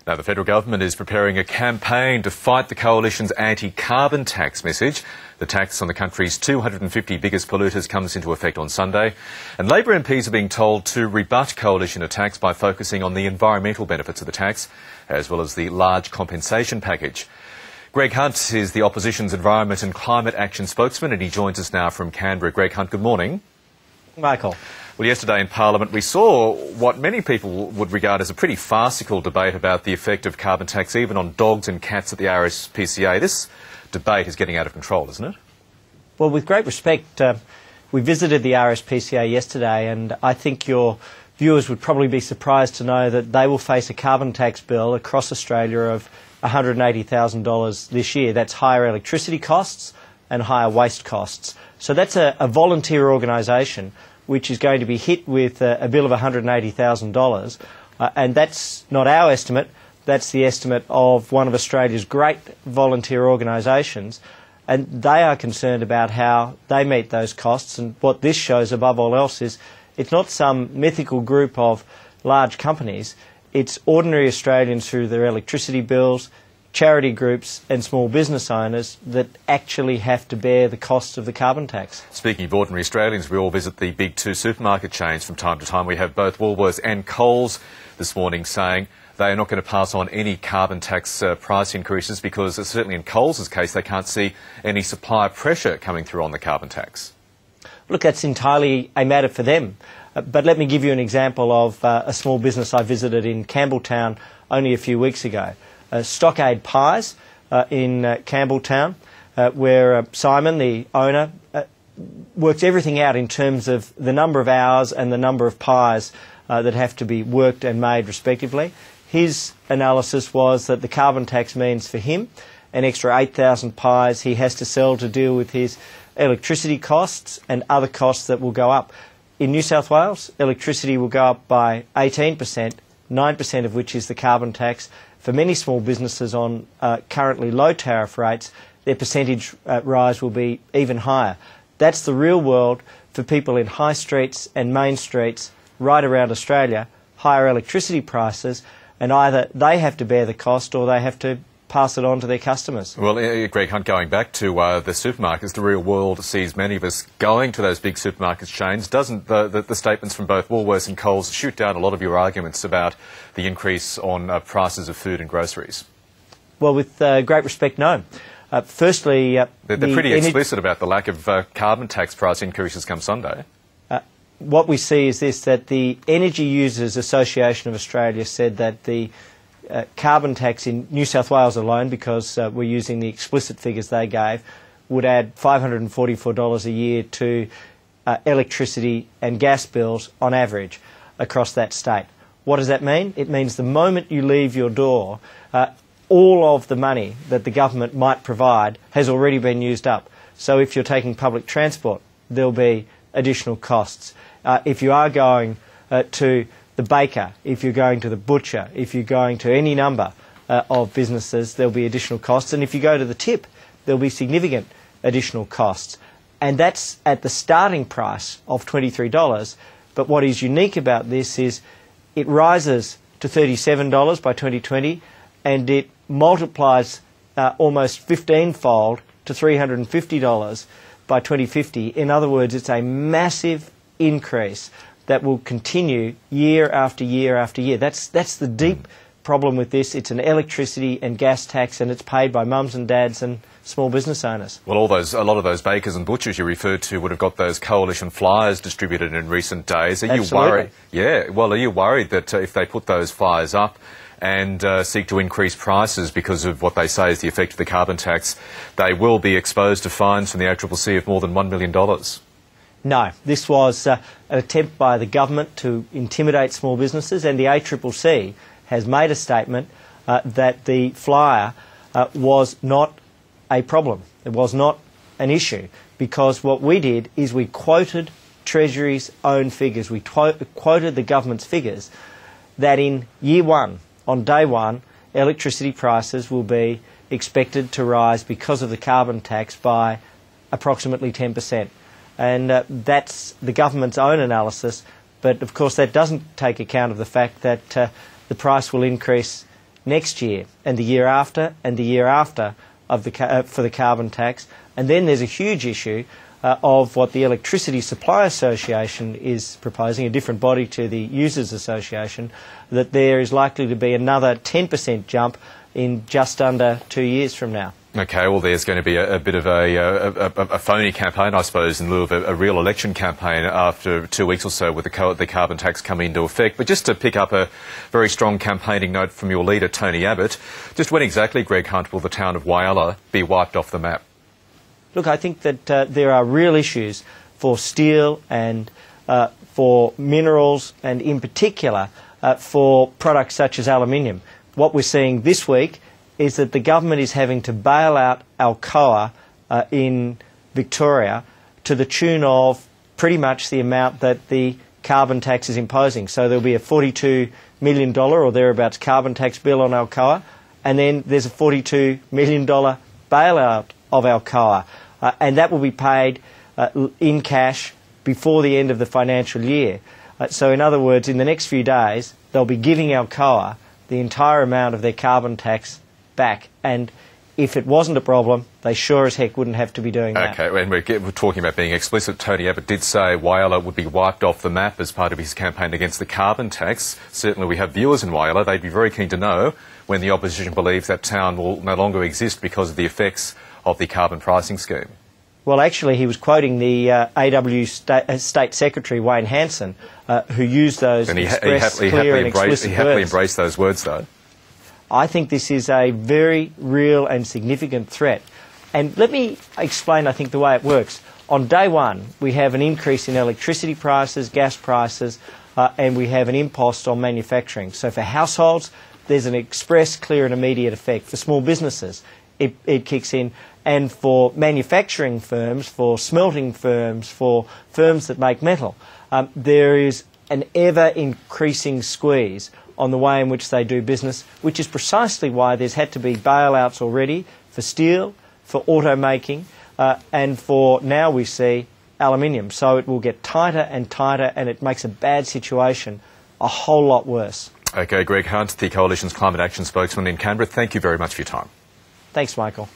Now, the federal government is preparing a campaign to fight the coalition's anti-carbon tax message. The tax on the country's 250 biggest polluters comes into effect on Sunday. And Labor MPs are being told to rebut coalition attacks by focusing on the environmental benefits of the tax, as well as the large compensation package. Greg Hunt is the opposition's Environment and Climate Action spokesman, and he joins us now from Canberra. Greg Hunt, good morning. Michael. Well, yesterday in Parliament we saw what many people would regard as a pretty farcical debate about the effect of carbon tax even on dogs and cats at the RSPCA. This debate is getting out of control, isn't it? Well, with great respect, we visited the RSPCA yesterday, and I think your viewers would probably be surprised to know that they will face a carbon tax bill across Australia of $180,000 this year. That's higher electricity costs and higher waste costs. So that's a volunteer organisation which is going to be hit with a bill of $180,000. And that's not our estimate, that's the estimate of one of Australia's great volunteer organisations. And they are concerned about how they meet those costs. And what this shows above all else is it's not some mythical group of large companies, it's ordinary Australians through their electricity bills, charity groups and small business owners that actually have to bear the cost of the carbon tax. Speaking of ordinary Australians, we all visit the big two supermarket chains from time to time. We have both Woolworths and Coles this morning saying they are not going to pass on any carbon tax price increases because, certainly in Coles' case, they can't see any supplier pressure coming through on the carbon tax. Look, that's entirely a matter for them. But let me give you an example of a small business I visited in Campbelltown only a few weeks ago. Stockade Pies in Campbelltown, where Simon, the owner, works everything out in terms of the number of hours and the number of pies that have to be worked and made respectively. His analysis was that the carbon tax means for him an extra 8,000 pies he has to sell to deal with his electricity costs and other costs that will go up. In New South Wales, electricity will go up by 18%, 9% of which is the carbon tax. For many small businesses on currently low tariff rates, their percentage rise will be even higher. That's the real world for people in high streets and main streets right around Australia, higher electricity prices, and either they have to bear the cost or they have to pass it on to their customers. Well, Greg Hunt, going back to the supermarkets, the real world sees many of us going to those big supermarket chains. Doesn't the statements from both Woolworths and Coles shoot down a lot of your arguments about the increase on prices of food and groceries? Well, with great respect, no. Firstly, they're pretty explicit about the lack of carbon tax price increases come Sunday. What we see is this, that the Energy Users Association of Australia said that the carbon tax in New South Wales alone, because we're using the explicit figures they gave, would add $544 a year to electricity and gas bills on average across that state. What does that mean? It means the moment you leave your door, all of the money that the government might provide has already been used up. So if you're taking public transport, there'll be additional costs. If you are going to the baker, if you're going to the butcher, if you're going to any number of businesses, there'll be additional costs. And if you go to the tip, there'll be significant additional costs. And that's at the starting price of $23. But what is unique about this is it rises to $37 by 2020, and it multiplies almost 15-fold to $350 by 2050. In other words, it's a massive increase that will continue year after year after year. That's the deep problem with this. It's an electricity and gas tax, and it's paid by mums and dads and small business owners. Well, a lot of those bakers and butchers you referred to would have got those coalition flyers distributed in recent days. Are you worried? Yeah. Well, are you worried that if they put those flyers up and seek to increase prices because of what they say is the effect of the carbon tax, they will be exposed to fines from the ACCC of more than $1 million? No, this was an attempt by the government to intimidate small businesses, and the ACCC has made a statement that the flyer was not a problem. It was not an issue, because what we did is we quoted Treasury's own figures. We quoted the government's figures that in year one, on day one, electricity prices will be expected to rise because of the carbon tax by approximately 10%. And that's the government's own analysis, but of course that doesn't take account of the fact that the price will increase next year and the year after and the year after of for the carbon tax. And then there's a huge issue of what the Electricity Supply Association is proposing, a different body to the Users Association, that there is likely to be another 10% jump in just under 2 years from now. Okay, well, there's going to be a bit of a phony campaign, I suppose, in lieu of a real election campaign after 2 weeks or so with the carbon tax coming into effect. But just to pick up a very strong campaigning note from your leader, Tony Abbott, just when exactly, Greg Hunt, will the town of Whyalla be wiped off the map? Look, I think that there are real issues for steel and for minerals and, in particular, for products such as aluminium. What we're seeing this week is that the government is having to bail out Alcoa in Victoria to the tune of pretty much the amount that the carbon tax is imposing. So there'll be a $42 million or thereabouts carbon tax bill on Alcoa, and then there's a $42 million bailout of Alcoa, and that will be paid in cash before the end of the financial year. So in other words, in the next few days, they'll be giving Alcoa the entire amount of their carbon tax back, and if it wasn't a problem, they sure as heck wouldn't have to be doing that. Okay, and we're talking about being explicit. Tony Abbott did say Whyalla would be wiped off the map as part of his campaign against the carbon tax. Certainly we have viewers in Whyalla. They'd be very keen to know when the opposition believes that town will no longer exist because of the effects of the carbon pricing scheme. Well, actually, he was quoting the AW State Secretary, Wayne Hanson, who used those express, clear and explicit words. He happily embraced those words, though. I think this is a very real and significant threat. And let me explain, I think, the way it works. On day one, we have an increase in electricity prices, gas prices, and we have an impost on manufacturing. So for households, there's an express, clear and immediate effect. For small businesses, it kicks in. And for manufacturing firms, for smelting firms, for firms that make metal, there is an ever-increasing squeeze on the way in which they do business, which is precisely why there's had to be bailouts already for steel, for automaking, and for now we see aluminium. So it will get tighter and tighter, and it makes a bad situation a whole lot worse. Okay, Greg Hunt, the Coalition's Climate Action spokesman in Canberra, thank you very much for your time. Thanks, Michael.